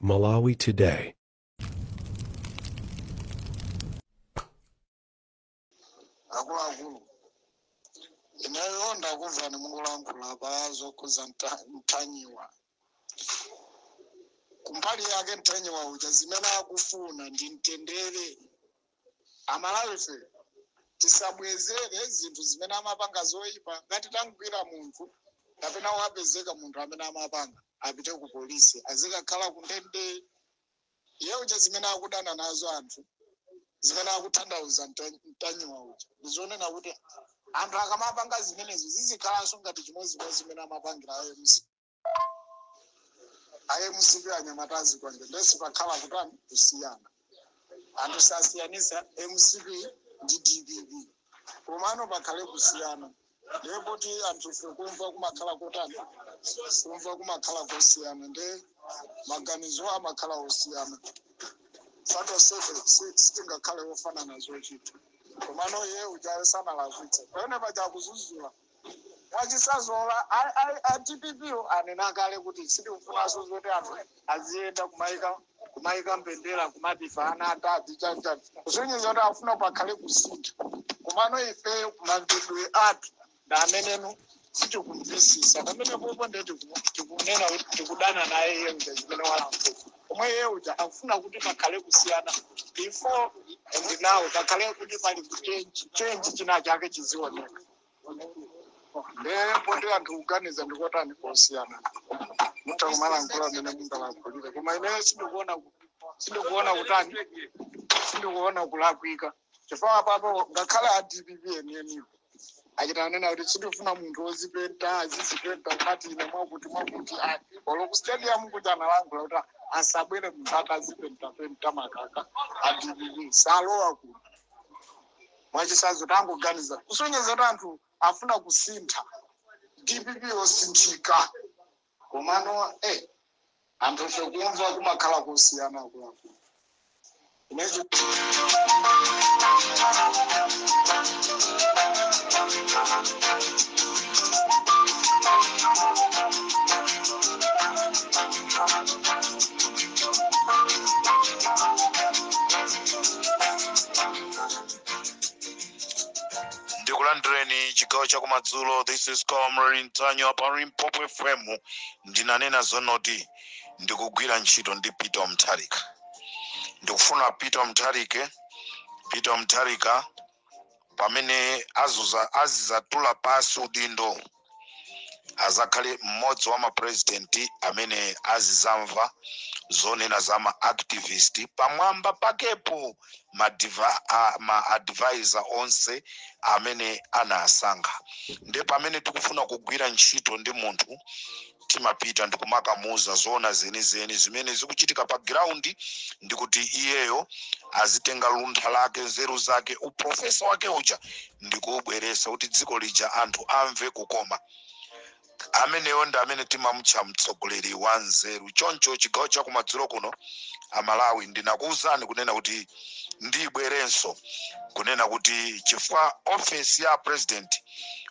Malawi Today. Akulu inayoonda kuva ni mulangula bazo kuzantanyiwa kumbali yake ntanyiwa uja zimene akufuna ndi mtendere Amalawi tisabwezere zinthu zimene amapanga zoyipa ngati tangwira munthu kapena wapezeka munthu amene amapanga apite ku polisi azikakhala ku ndende iye uja zimene akudana nazo anthu zimene akutanthauza mtanyiwa uja ndizonena kuti anthu akamapanga zimenezo zizikhalanso ngati chimozimozi zimene amapangira IMCP anyamatazi kwanje ndesipakhala kutani kusiyana anthu sasiyanisa MCP ndi DBB komano pakhale kusiyana ndepoti anthu kumva kumakhala kutani kumva kumakhala kusiyana nde maganizo amakhala osiyana sato sefe sitingakhale ofanana zochita komano ye uja sanalakwitsa pamene paja kuzuzula wachisazola DBB anena kale kuti sitikufunaso zoti anthu aziyenda kumayika mbendera kumadivana atadi chachati kusonyeza kuti afuna pakhale kusintha komano ife kumamvedwe athu ndameneno sitikumvisisa pamene popo ndeti tikunena kuti tikudana naye iye uja zimene walambo komwe iye uja akufuna kuti pakhale kusiyana before and now pakhale kuti pali change china chake chizioneka poti anthu kuganiza ndikotani kosiyana mutakumala nkula amene mungalakulire koma ineyo sindikuona kutani sindikuona kulakwika chifukwa papo ngakhale DBB enieniwo achitanena kuti sindifuna munthu ozipenta azizipenta ngati ine mwakuti olo ku stadium kuti analangula kuti asabwere munthu akazipenta makaka DBB salowa kuti mwachisazo tangoganiza kusonyeza kuti anthu afuna kusintha DBB osinthika komano anthu sokumva kumakhala kusiyana kwa inezo ndikulandireni chigawo chakumadzulo. This is Comrade Ntanyo pa Limpopo FM. Ndinanena zonoti ndikugwira ntchito ndi Peter Mutharika. Ndikufuna Peter Mutharika pamene azizatula pasi udindo azakhale mmodzi wa mapresidenti amene azizamva zonena za ma-activist pamwamba pakepo ma-advisor onse amene anasankha. Nde pamene tikufuna kugwira ntchito ndi munthu timapita ndikumakamuza zona zenizeni zimene zikuchitika pa ground ndikuti iyeyo azitenga luntha lake nzeru zake uprofesa wake uja ndikubweresa kuti dziko lija anthu amve kukoma. Ameneyo ndi amene timamutcha mtsogoleri wa nzeru. Choncho chigawo chakumadzulo kuno Amalawi ndinakuwuzani kunena kuti ndibwerenso kunena kuti chifukwa ofesi ya president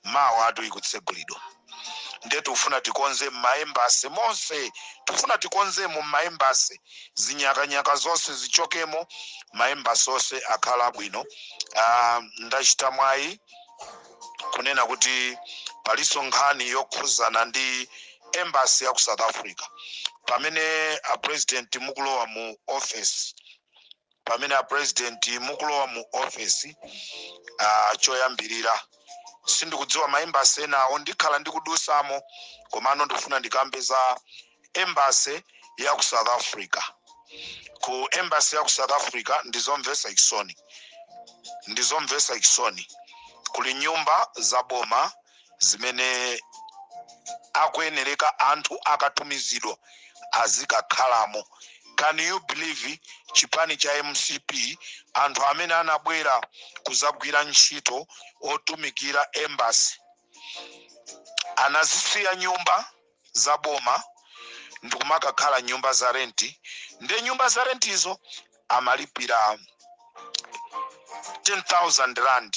mawa atu ikutsegulidwa. Ndetu ufuna tikonze maembasi monse, tufuna tikonze mu maembasi zinyakanyaka zonse zichokemo maembasi onse akhala bwino. Ndachita mwayi kunena kuti paliso nkhani yokhuzana ndi embassy ya ku South Africa pamene a president mukulowa mu office choyambirira sindikudziwa maembasi enawo ndikhala ndikudusamo komano ndifuna ndikambe za embassy ya ku South Africa. Ku embassy ya ku South Africa ndizomvesa ikisoni kuli nyumba za boma zimene akuyenereka anthu akatumizidwa azikakhalamo. Can you believe chipani cha MCP anthu amene anabwera kuzagwira ntchito otumikira embassy anazisiya nyumba za boma ndikumakakhala nyumba za renti. Nde nyumba za rentizo amalipira 10,000 rand.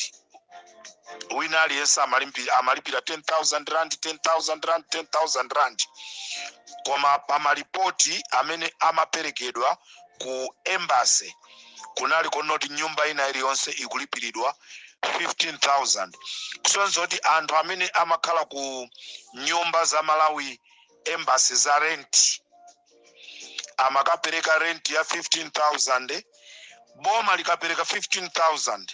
Wina aliyense amalipira 10,000 rand. koma pamalipoti amene amaperekedwa ku embassy kunali konoti nyumba ina iliyonse ikulipiridwa 15,000. kusonza kuti anthu amene amakhala ku nyumba za Malawi embassy za rent amakapereka rent ya 15,000, boma likapereka 15,000,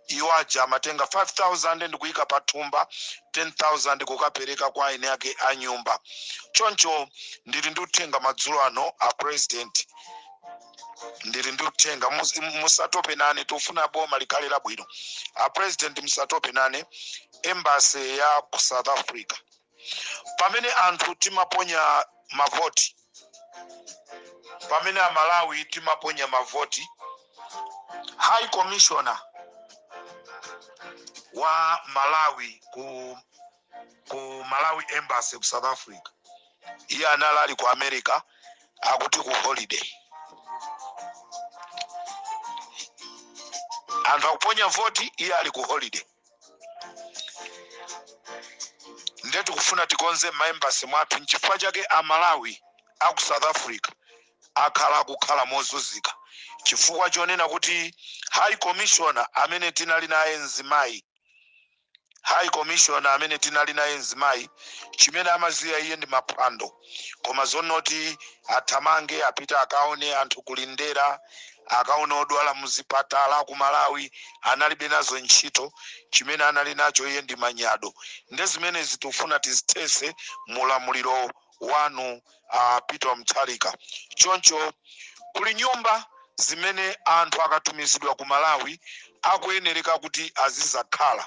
iwo aja amatenga 5,000 ndikuyika pathumba, 10,000 kukapereka kwa ine yake a nyumba. Choncho ndili ndi uthenga madzulo ano a president, ndili ndi uthenga musatope nane, tufuna boma likhale labwino. A president musatope nane, embassy ya ku South Africa pamene anthu timaponya mavoti, pamene a Malawi timaponya mavoti, High Commissioner wa Malawi ku Malawi embassy ku South Africa, iye analali ku America akuti ku holiday. Anthu akuponya voti, iye ali ku holiday. Ndetu kufuna tikonze maembasi mwathu nchifukwa chake a Malawi aku South Africa akhala kukhala mozunzika chifukwa chonena kuti High Commissioner amene tinali naye Nzimayi, High Commissioner amene tinali naye Nzimayi, chimene amaziya iye ndi maphwando, koma zonoti athamange apita akaone anthu kulindera, akaona odwala muzipatala ku Malawi, analibe nazo ntchito, chimene anali nacho iye ndi manyado. Nde zimene zitufuna tizitese mulamuliro wanu Peter Mutharika. Choncho kuli nyumba zimene anthu akatumizidwa ku Malawi akuyenereka kuti azizakhala.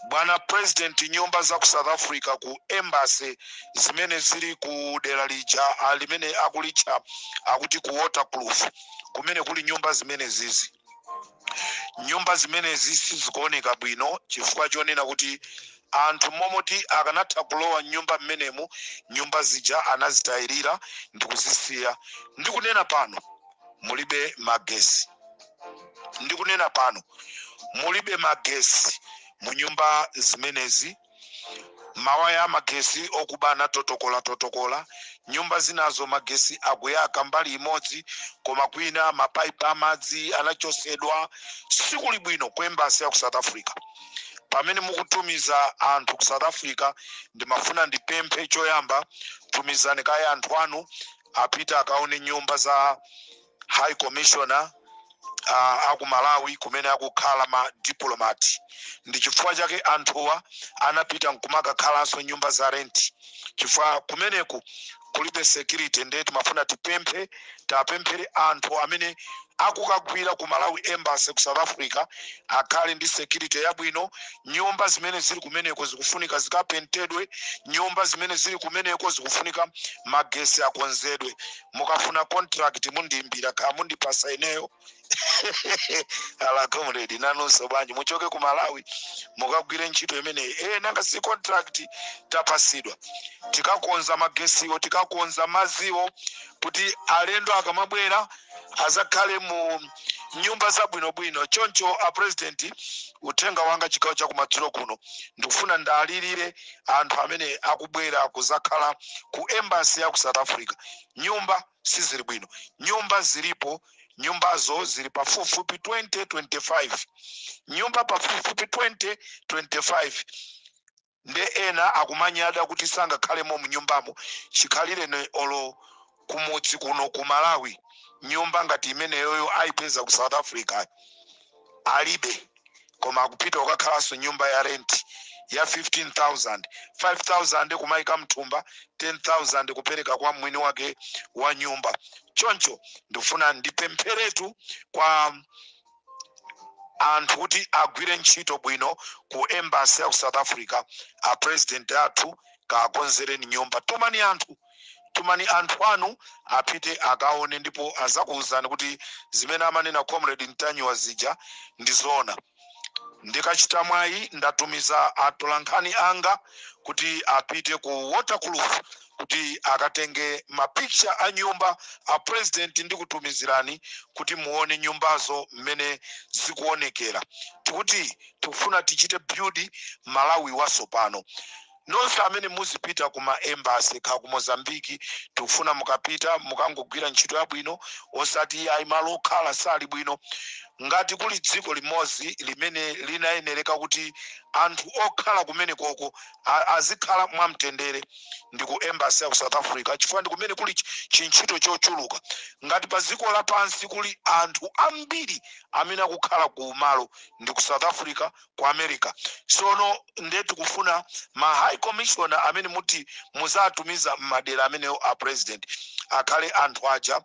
Bwana President, nyumba za ku South Africa ku embassy zimene zili ku dera lija limene akulicha akuti ku waterproof, kumene kuli nyumba zimene zizi. Nyumba zimene zizi zikuoneka bwino chifukwa chonena kuti anthu momoti akanatha kulowa nyumba mmenemu, nyumba zija anazitayirira ndi kuzisiya. Ndikunena pano mulibe magesi, ndikunena pano mulibe magesi mu nyumba zimenezi, mawaya magesi okubana totokola, nyumba zinazo magesi akuyaka mbali imodzi, koma kwina mapaipi amadzi anachosedwa. Sikuli bwino ku embassy ya ku South Africa. Pamene mukutumiza anthu ku South Africa, ndimafuna ndipemphe choyamba tumizani kaya anthu anu apita akaone nyumba za High Commissioner aku Malawi kumene akukhala ma diplomati. Ndi chifukwa chake anthuwa anapita nkumakakhalanso nyumba za rent, chifukwa kumeneku kulibe security. Nde timafuna tapemphere anthu amene akukagwira ku Malawi embassy ku South Africa akhale ndi security yabwino. Nyumba zimene zili kumeneko zikufunika zikapentedwe, nyumba zimene zili kumeneko zikufunika magesi akonzedwe. Mukafuna contract mundimbira ka mundipasa ineyo ala comrade nanonso banji muchoke ku Malawi mukagwire ntchito imene nanga si contract tapasidwa, tikakonza magesiwo, tikakonza maziwo kuti alendo akamabwera azakhale mu nyumba zabwinobwino. Choncho a president, uthenga wanga chikao cha kumadzulo kuno ndikufuna ndalilire anthu amene akubwera kuzakhala ku embassy ya ku South Africa. Nyumba sizili bwino, nyumba zilipo, nyumbazo zili pafupifupi 20-25, nyumba pafupifupi 20-25. Nde ena akumanyada kuti sangakhalemo mu nyumbamo, chikhalire ne olo kumudzi kuno ku Malawi. Nyumba ngati imeneyoyo aipeza ku South Africa alibe, koma akupita ukakhalanso nyumba ya rent ya 15,000, 5,000 kumaika mthumba, 10,000 kupereka kwa mwini wake wa nyumba. Choncho ndifuna ndipempheretu kwa anthu kuti agwire ntchito bwino ku embassy ya ku South Africa. A president athu kakonzereni nyumba. Tumani anthu anu apite akaone, ndipo azakuuzani kuti zimene amanena comrade Ntanyiwa zija ndizona. Ndikachita mwayi ndatumiza atolankhani anga kuti apite ku waterproof kuti akatenge mapicture a nyumba a president ndikutumizirani kuti muone nyumbazo mmene zikuonekera. Tikuti tikufuna tichite build Malawi wasopano. nonse amene muzipita kuma embassy ka ku Mozambique tikufuna mukapita mukangogwira ntchito yabwino osati ayi malo okhala sali bwino ngati kuli dziko limodzi limene linayenereka kuti anthu okhala kumene koko azikhala mwamtendere ndi ku embassy ya ku South Africa chifukwa ndi kumene kuli chintchito chochuluka ngati pa dziko lapansi kuli anthu ambiri amene akukhala ku malo ndi ku South Africa ku America sono ndetu kufuna ma high commissioner amene muti muzatumiza madera amene a president akhale anthu aja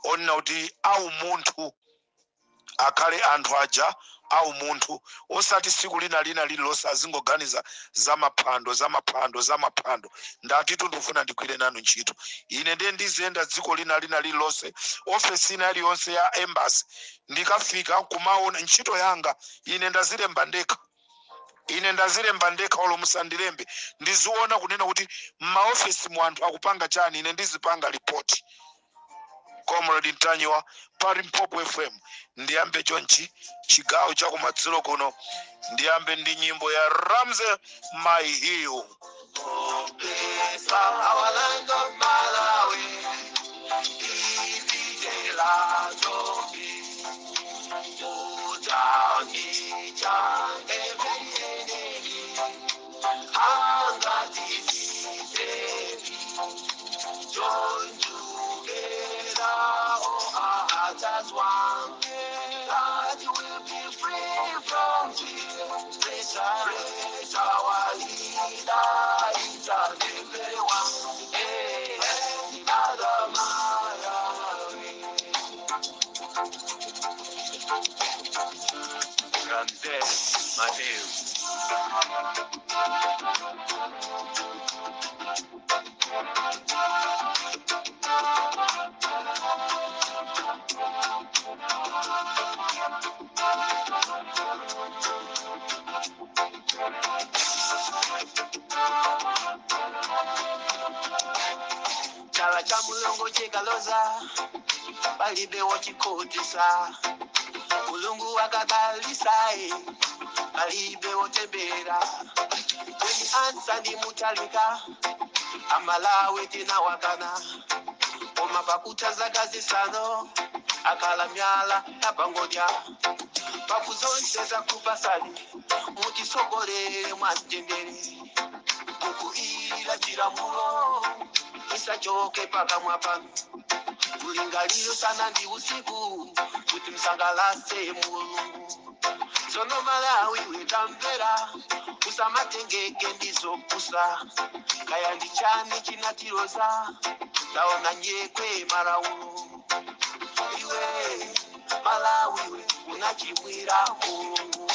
onena kuti au munthu akhale anthu aja au munthu osati siku lina lililonse azingoganiza zamaphando ndati ndikufuna ndigwire nanu ntchito ine ndiye ndizenda dziko lina lililonse ofesi ina iliyonse ya embassy ndikafika kumaona ntchito yanga ine ndazilemba ndekha olo musandilembe ndiziona kunena kuti maofesi mu anthu akupanga chani ine ndizipanga report. Comrade Ntanyiwa pa Limpopo FM ndiyambe chonchi chigawo cha kumadzulo kuno ndiyambe ndi nyimbo ya Ramze Mahiyu. Our land of Malawi, as one, that you will be free from fear. Praise our leader, it's our every one. Hey, Mother Malawi. Ramze Mahiyu. Chala cha mulungu chikaloza balibe wochikotesa mulungu akakalisae balibe wotembera kweni ansa ndi mutalika amalawi tinawakana oma pakutaza zisano akala myala napangodya pafu zonse zakupasani mutisogolere mwamtendere kukuira chiramulo isachoke paka mwapano kulingaliro sana ndi usiku kuti msangalase mulungu sono Malawi wetamvera usamatengeke ndizopusa kaya ndichani chinatiroza taona nyekwe maraulo iwe Malawi we unachimwira mulungu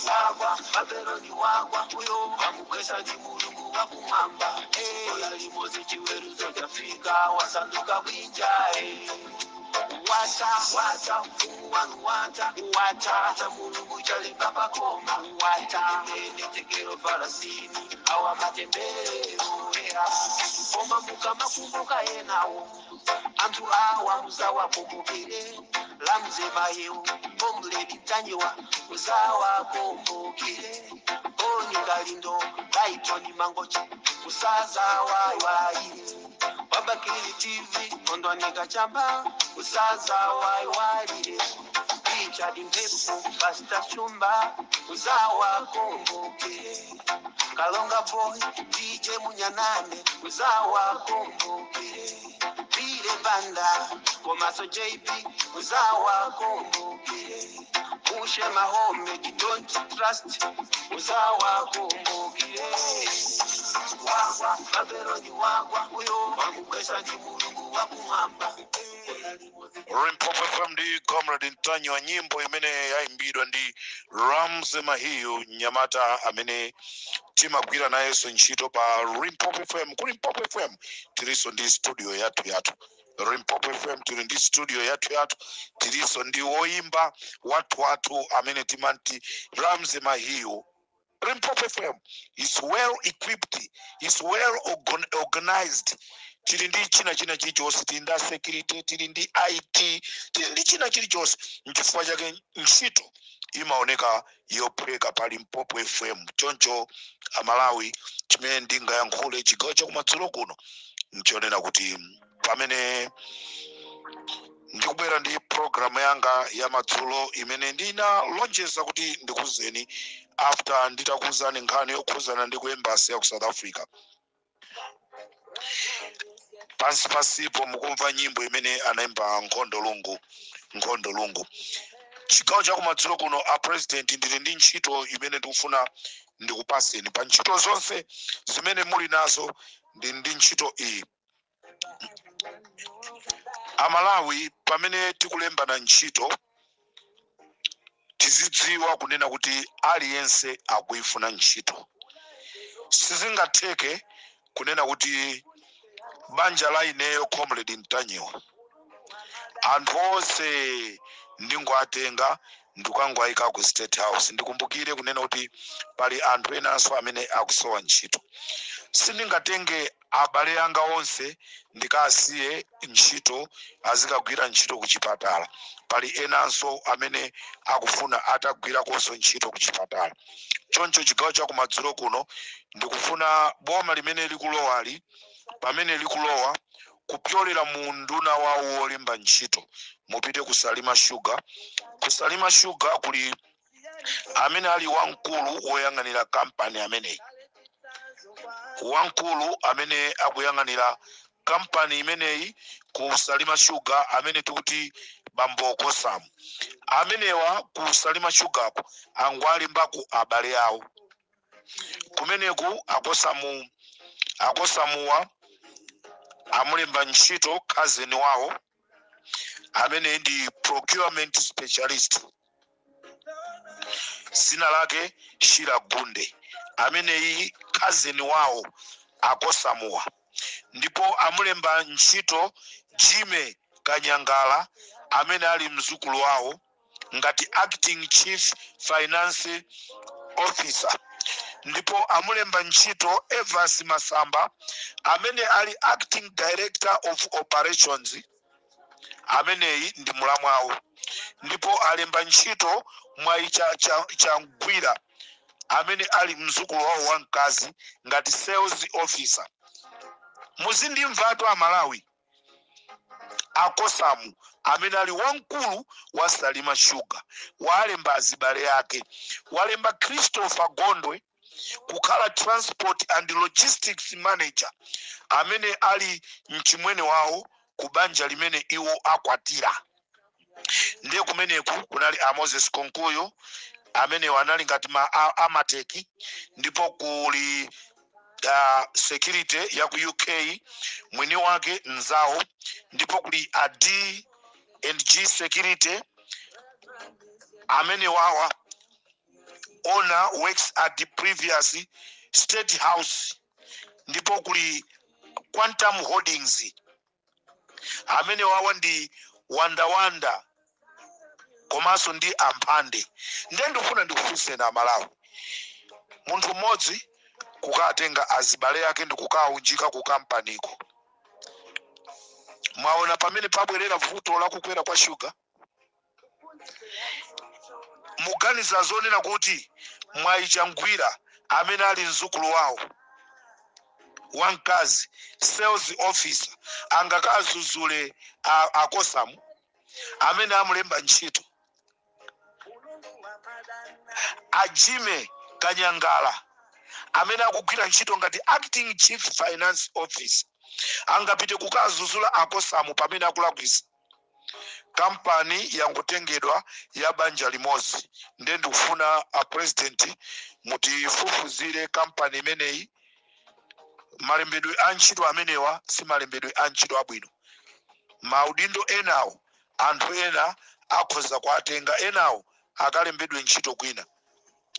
wagwa Babeloni wagwa uyo wamukwesa ndi mulungu wakumwamba ola limozi chiweruzo chafika wasanduka bwinjae wata mulungu chalimba pakoma wata imene tekero farasini awa matembero koma mukamakumbuka enawo anthu awa muzawakumbukire Ramze Mahiyu Comrade Ntanyiwa muzawakumbukire Onyingalindo Dayton Mangochi musazawawaire Wabakili TV Ondwanika Chamba musazawawaire Richard Mpepu Pastor Shumba muzawakumbukire Kalonga Boy DJ Munyanane muzawakumbukire Bile Banda Komaso JP muzawakumbukire Mushe Mahome Don't Trust muzawakumbukire wagwa Babeloni wagwa uyo wamukwesa ndi mulungu wakumwamba. Limpopo FM ndi Comrade Ntanyiwa nyimbo imene yaimbidwa ndi Ramze Mahiyu Nyamata amene timagwira nayenso ntchito pa Limpopo FM. Ku Limpopo FM tiliso ndi studio yathu Limpopo FM tili ndi studio yathu tiliso ndi woimba watu amene timanti Ramze Mahiyu. Limpopo FM is well equipped, is well organized. Tili ndi china chilichonse, tili ndi security, tili ndi IT, tili ndi china chilichonse. N'chifukwa chake ntchito imaoneka yophweka pa Limpopo FM. Choncho Amalawi chimene ndingayankhule chigawo chakumadzulo kuno nchonena kuti pamene ndikubwera ndi programu yanga ya madzulo imene ndinalonjeza kuti ndikuzeni after nditakuzani nkhani yokhuzana ndi ku embassy ya ku South Africa. Pansi pasipo mukumva nyimbo imene anaimba Nkhondo Lungu. Chigawo chakumadzulo kuno a president ndili ndi ntchito imene ndikufuna ndikupaseni. Pa ntchito zonse zimene muli nazo ndi ntchito iyi. Amalawi pamene tikulembana ntchito tizidziwa kunena kuti aliyense akuifuna ntchito. Sizingatheke kunena kuti banja la ineyo Comrade Mtanyiwa anthu onse ndingoatenga ndikangwaika ku State House. Ndikumbukire kunena kuti pali anthu enanso amene akusowa ntchito. Sindingatenge abale anga onse ndikasiye ntchito azikagwira ntchito ku chipatala. Pali enanso amene akufuna atagwira konso ntchito ku chipatala. Choncho chigawo chakumadzulo kuno ndikufuna boma limene likulowali pamene likulowa kupyolera mu nduna wawo wolemba ntchito mupite ku Salima Sugar. Ku Salima Sugar kuli amene ali wamkulu woyang'anira kampani ameneyi. Wamkulu amene akuyang'anira kampani imeneyi ku Salima Sugar amene tikuti Bambo Kosamu. Amenewa ku Salima Sugar angwalimbaku abale awo. Kumeneku akosamuwa amulemba ntchito cousin wawo amene ndi procurement specialist. Zina lake Shira Gunde. Ameneyi cousin wawo akosamuwa. Ndipo amulemba ntchito Jime Kanyangala amene ali mzukulu wawo ngati acting chief finance officer. Ndipo amulemba ntchito Evans Masamba amene ali acting director of operations ameneyi ndi mulamwawo. Ndipo alemba ntchito Mwaicha Changwira amene ali mzukulu wawo wamkazi ngati sales officer. Muzindimvatu Amalawi akosamu amene ali wamkulu wa Salima Sugar walemba azibale yake. Walemba Christopher Gondwe kukhala transport and logistics manager amene ali mchimwene wawo kubanja limene iwo akwatira. Ndiye kumeneku kunali Moses Konkuyo amene wanali ngati amateki. Ndipo kuli security ya ku UK mwini wake nzawo. Ndipo kuli D&G security amene wawa owner works at the previous State House. Ndipo kuli Quantum Holdings amene wawa ndi Wanda komanso ndi Ampande. Ndiye ndikufuna ndikufunse na Amalawi munthu mmodzi kukatenga azibale yake ndikukaunjika ku kampaniko. Mwaona pamene pabwerera vuto la kukwera kwa sugar. Muganiza zonena kuti Mwaicha Ngwira amene ali mzukulu wawo wamkazi sales officer angakazuzule akosamu amene amulemba ntchito. Ajime Kanyangala amene akugwira ntchito ngati acting chief finance officer angapite kukazuzula akosamu pamene akulakwisa. Kampani yangotengedwa ya banja limodzi. Ndiye ndikufuna a president mutifufuzire kampani imeneyi. Malembedwe a ntchito amenewa si malembedwe a ntchito abwino. Maudindo enawo anthu ena akhoza kuatenga, enawo akalembedwe ntchito kwina.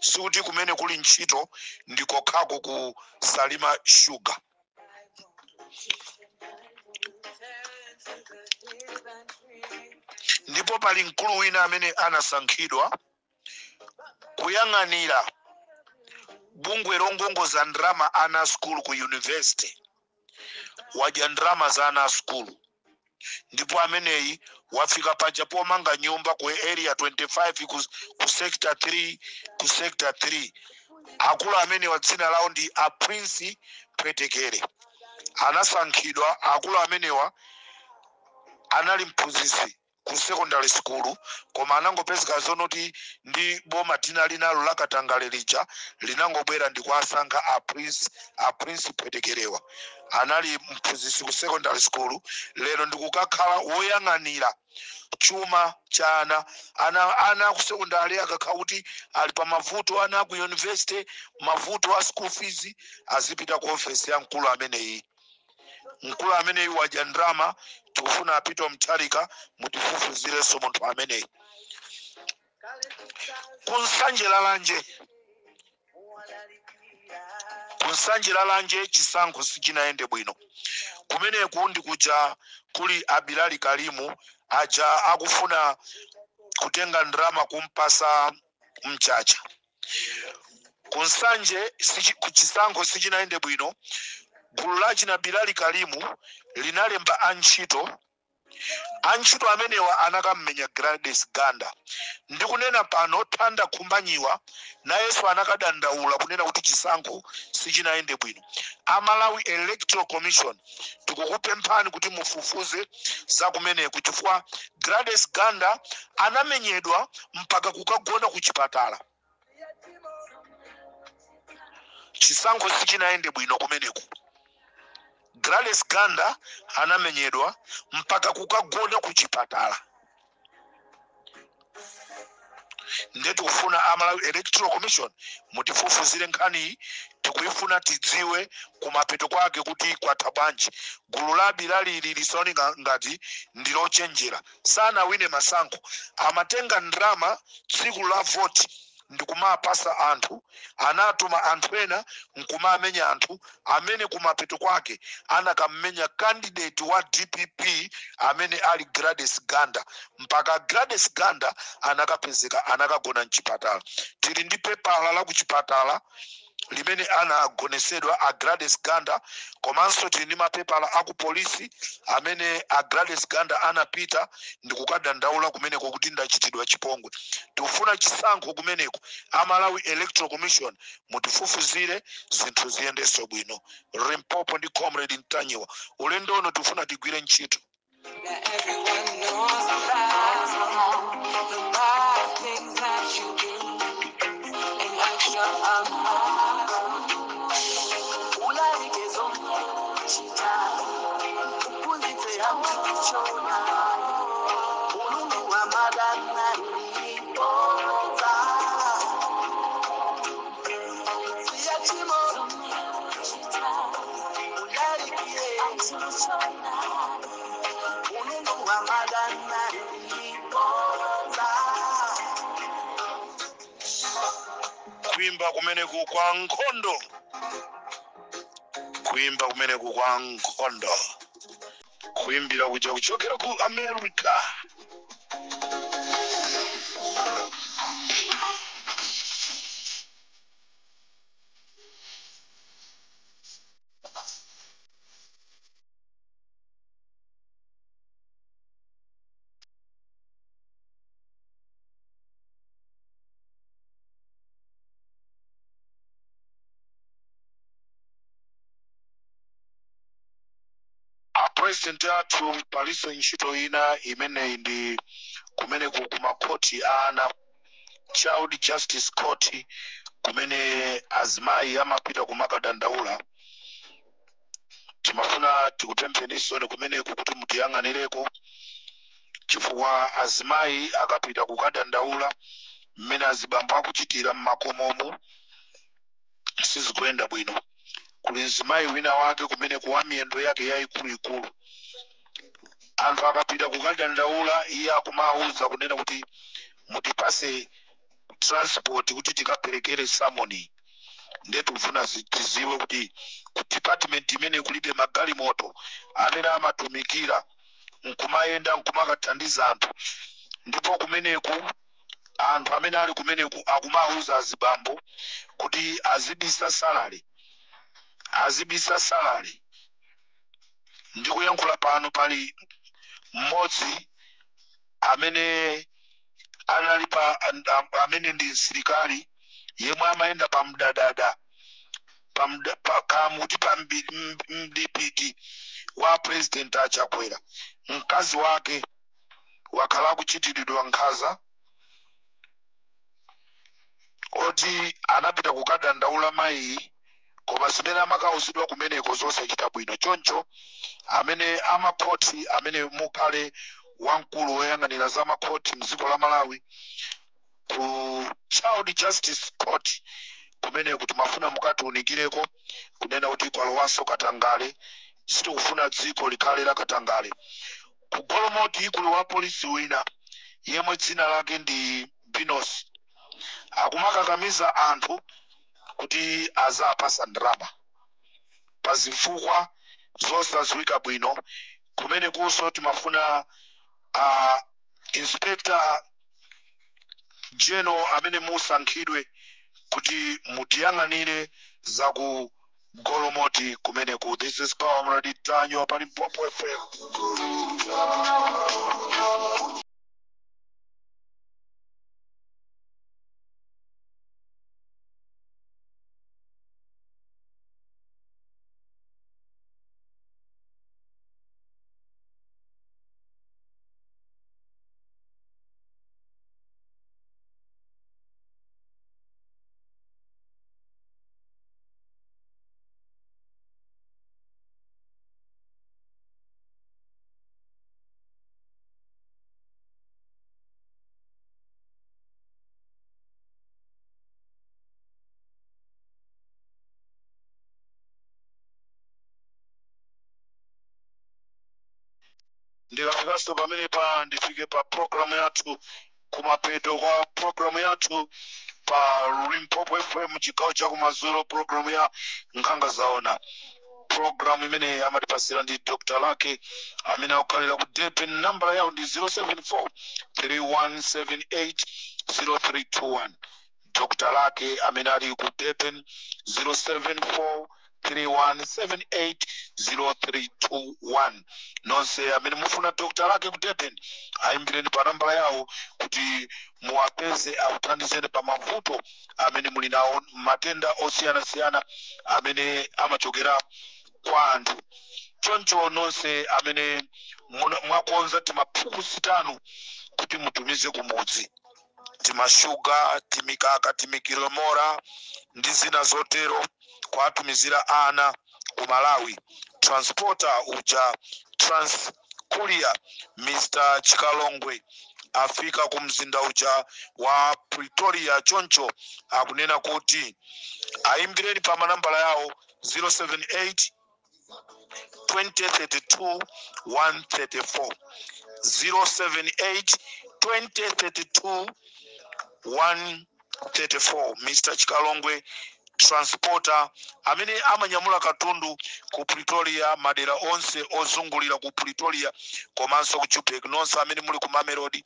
Sikuti kumene kuli ntchito ndikokhako ku Salima Sugar. Ndipo pali mkulu wina amene anasankhidwa kuyang'anira bungwe longongoza ndrama ana school ku university. Wadya ndrama za ana school. ndipo ameneyi wafika paja pomanga nyumba ku area 25 ku sector 3 ku sector 3. Akulu amene wa dzina lawo ndi a Prince Pwetekere anasankhidwa. Akulu amenewa anali mphunzitsi ku secondary school, koma anangopezeka zonoti ndi boma tina linalo la Katangale lija linangobwera ndi kuwasankha a Prince Pwetekerewa. Anali mphunzitsi ku secondary school, lero ndikukakhala woyang'anira chuma cha ana ku secondary akakhala kuti ali pa mavuto, ana ku university mavuto a school fees, azipita ku office ya mkulu ameneyi. Mkulu ameneyi waja ndrama, tikufuna apite Mutharika mutifufuzireso munthu ameneyi. Kunsanje lalanje chisankho sichinaende bwino. Kumeneku ndikuja kuli Abilali Kalimu aja akufuna kutenga ndrama kumpasa Mchacha. Kunsanje chisankho sichinaende bwino. Gulu la china Bilali Kalimu linalemba antchito amenewa anakammenya Gladys Ganda. Ndikunena pano Thanda Khumbanyiwa nayenso anakadandaula kunena kuti chisankho sichinaende bwino. Malawi Electoral Commission tikukupemphani kuti mufufuze za kumeneku, chifukwa Gladys Ganda anamenyedwa mpaka kukagona ku chipatala. Chisankho sichinaende bwino kumeneku. Gladys Ganda anamenyedwa mpaka kukagona ku chipatala. Ndetu kufuna Malawi Electoral Commission mutifufuzire nkhani, tikuyifuna tidziwe kumapeto kwake kuti kwatha bwanji. Gulu la Bilali lilisoni ngati ndilochenjera sana wine masankho, amatenga ndrama tsiku la vote ndikumapasa anthu, anatuma anthu ena nkumamenya anthu amene kumapeto kwake anakamenya candidate wa DPP amene ali Gladys Ganda, mpaka Gladys Ganda anakapezeka anakagona mchipatala. Tili ndi pepala la kuchipatala limene anagonesedwa a Gladys Ganda, komanso tili ndi mapepala aku polisi amene a Gladys Ganda anapita ndikukadandaula kumeneko kuti ndachitidwa chipongwe. Tikufuna chisankho kumeneko. Malawi Electoral Commission mutifufuzire zinthu ziyendeso bwino. Limpopo ndi Comrade Mtanyiwa, ulendo ono tikufuna tigwire ntchito. Kuimba kumeneku kwa nkhondo. Kuimba kumeneku kwa nkhondo. Kuimbira kuchokera ku America. President atu paliso ntchito ina imene ndi kumeneku kumakoti ana Child Justice Court, kumene azimayi amapita kumakadandaula. Timafuna tikupemphenisoni kumeneku kuti mutiyang'anireko, chifukwa azimayi akapita kukadandaula mmene azibambo akuchitira mmakomomo sizikuyenda bwino. Kuli mzimayi wina wake kumeneku wa miyendo yake yayikuluikulu, anthu akapita kukadandaula iye akumauza kunena kuti mutipase transport kuti tikaperekere samoni. Ndetu kufuna tiziwe kuti ku department imene kulibe magalimoto amene amatumikira nkumayenda nkumakathandiza anthu, ndipo kumeneku anthu amene ali kumeneku akumauza azibambo kuti azibisa salary. Ndikuyankhula pano pali mmodzi amene analipa amene ndi msilikali yemwe amayenda pamdadada kamuti mdipiti wa president Achakwera. Mkazi wake wakhala kuchitiridwa nkhanza oti anapita kukadandaula mayi koma zimene amakausidwa kumeneko zosachita bwino. Choncho amene amakhoti amene mukhale wamkulu woyang'anira za makhoti mdziko la Malawi ku Child Justice Court kumene kuti mafuna mukatiunikireko kunena kuti kwalowanso katangale, sitikufuna dziko likhale la katangale. Ku Golomoti kuli wa polisi wina yemwe dzina lake ndi Binos akumakakamiza anthu kuti azapasa ndalama pa zifukwa zosadziwika bwino, kumene kunso timafuna Inspector General amene musankhidwe kuti mutiyang'anire za ku Golomoti kumeneku. This is Comrade Tanyo pa Limpopo FM. Ndikafikaso pamene pa ndifike pa programu yathu kumapeto kwa programu yathu pa Limpopo FM chigawo cha kumadzulo, programu ya Nkhanga Zaona. Programu imene amatipasira ndi Dr. Lake amene akukhalira ku Durban. Nambala yawo ndi 074 3178 0321. Dr. Lake amene ali ku Durban 074 3178 0321. Nonse amene mufuna Dr. Lake ku Durban ayimbireni pa nambala yawo kuti muwapeze akuthandizeni pa mavuto amene muli nawo, matenda osiyanasiyana amene amachokera kwa anthu. Choncho nonse amene mwakonza timaphukusi tanu kuti mutumize kumudzi, timashuga, timikaka, timikilomora ndi zina zotero kwatumizira ana ku Malawi. Transporter uja Transcourier Mr. Chikalongwe afika ku mzinda uja wa Pretoria. Choncho akunena kuti ayimbireni pa manambala yawo 078 2032 134 078 2032 134. Mr. Chikalongwe Transporter amene amanyamula katundu ku Pretoria, madera onse ozungulira ku Pretoria komanso ku Joburg, nonse amene muli ku Mamelodi,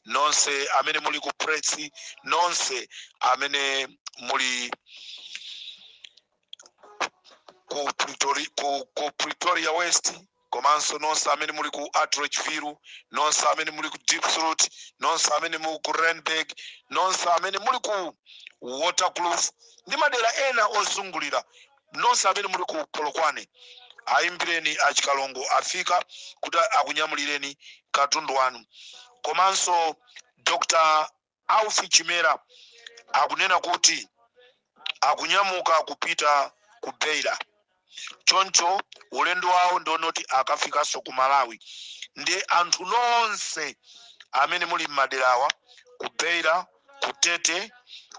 nonse amene muli ku Pretoria, nonse amene muli ku Pretoria West, komanso nonse amene muli ku Atteridgeville, nonse amene muli ku Diepsloot, nonse amene muli ku Randburg, nonse amene muli ku Waterkloof ndi madera ena ozungulira, nonse amene muli ku Polokwane ayimbireni achikalongo afika kuti akunyamulireni katundu wanu. Komanso Dr. Alfie Chimera akunena kuti akunyamuka kupita ku Beira. Choncho ulendo wawo ndonoti akafikanso ku Malawi. Ndi anthu nonse amene muli m'maderawa ku Beira, ku Tete,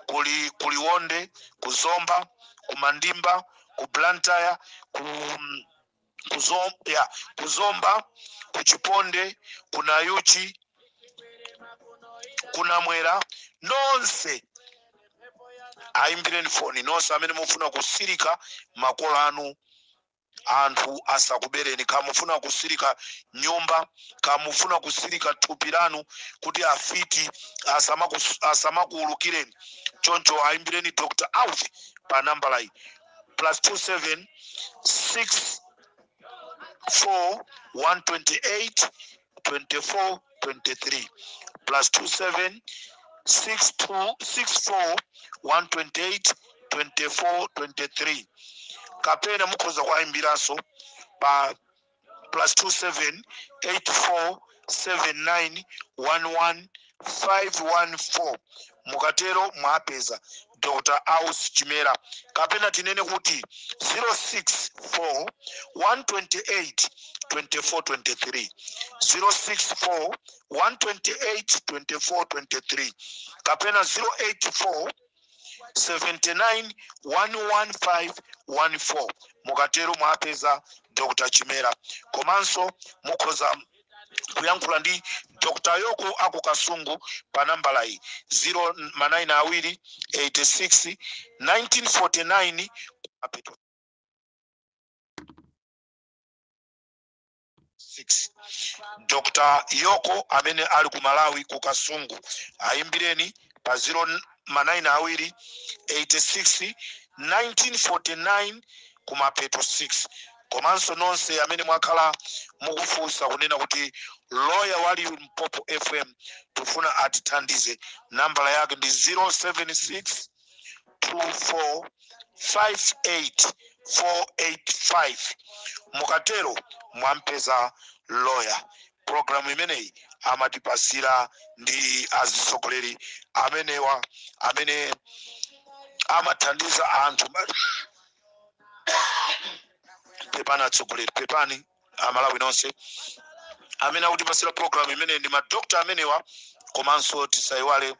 ku Liwonde, ku Zomba, ku Mandimba, ku Blantyre, ku Zomba, ku Chiponde, ku Nayuchi, ku Namwera, nonse ayimbireni foni. Nonse amene mufuna kusirika makolo anu anthu asakubereni, kamufuna kusirika nyumba, kamufuna kusirika thupi lanu kuti afiti asamakuulukireni. Choncho ayimbireni Dr. Alfie pa nambala iyi +27 64 128 24 23 plus 27 62 64 128 24 23 kapena mukoza kwaimbiraso pa plus 27 84 79 11 514 mukatero mwapeza Dr. Aus Chimera kapena tinene kuti 064 128 24 23 064 128 24 23 kapena 084 79 115 14 mukatero mwapeza Dr. Chimera komanso mukoza kuyankhula ndi Dr. Yoko ako Kasungu pa nambala iyi 092 86 1949 apeto 6 Dr. Yoko amene ali ku Malawi ku Kasungu aimbireni pa 092 86 1949 kumapeto 6 komanso nonse amene mwakhala mukufunsa kunena kuti lawyer wali Limpopo FM tufuna atithandize nambala yake ndi 076 24 58 485 mukatero mwampeza lawyer programu imeneyi amatipasira ndi azisogoleri amenewa amene amathandiza anthu pepani atsogoleri pepani Amalawi nonse amene akutipasira programu imene ndi madokta amenewa komanso tisaiwale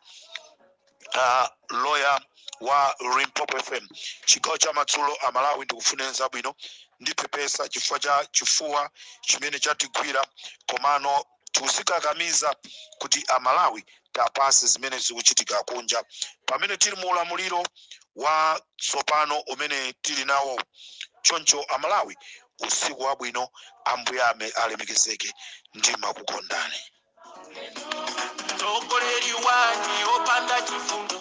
lawyer wa Limpopo FM chigawo cha Madzulo Amalawi ndikufuna zabwino ndipepesa chifukwa cha chifuwa chimene chatigwira komano tisikakamiza kuti Amalawi tapase zimene zikuchitika kunja pamene tili mu ulamuliro wa tsopano umene tili nawo choncho Amalawi usiku wabwino ambuye alemekezeke ndima kukondani Tokoleri wani opanda chifundo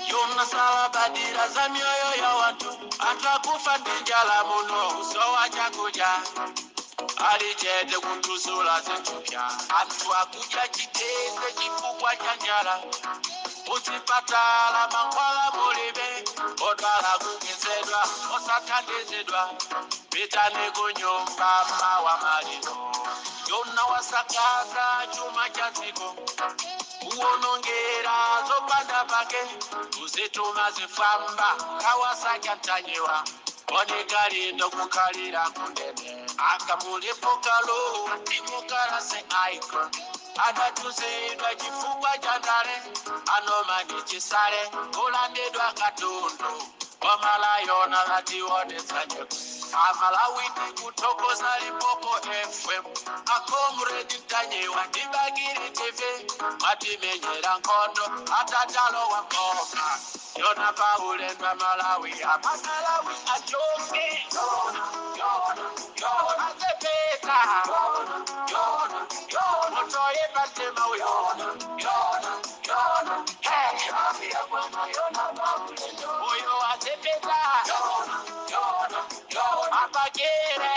Yona sala badira za mioyo ya watu Atakufa ndinjala muno usowa chakuja Alichete kutusula zenchupya Antu akuja chiteze chifukwa chanjala Usipatala mankwala mulibe Otala kukizedwa, osatandizedwa Pitane kunyumba mawa malino Yona wasakaza chuma chaziko Uonongera zopanda pake Uzituma zifamba Kawasaka ntanyewa Onekali no kukalira kundene Akamulipo kalo Timukara se icon Adatuzidwa chifukwa chandare Anomani chisare Kulandidwa katundu Omalayo na lati wonesa nyoku Amalawi kutokoza Limpopo FM Akomredi tanyewa Dibagiri TV Matimenyera nkondo Atatalo wa mkoka Yona paule nwa Malawi Amalawi ajoke Yona Azepeta Yona Otoye Batema Yona Hey Oyo Azepeta Yona Apagere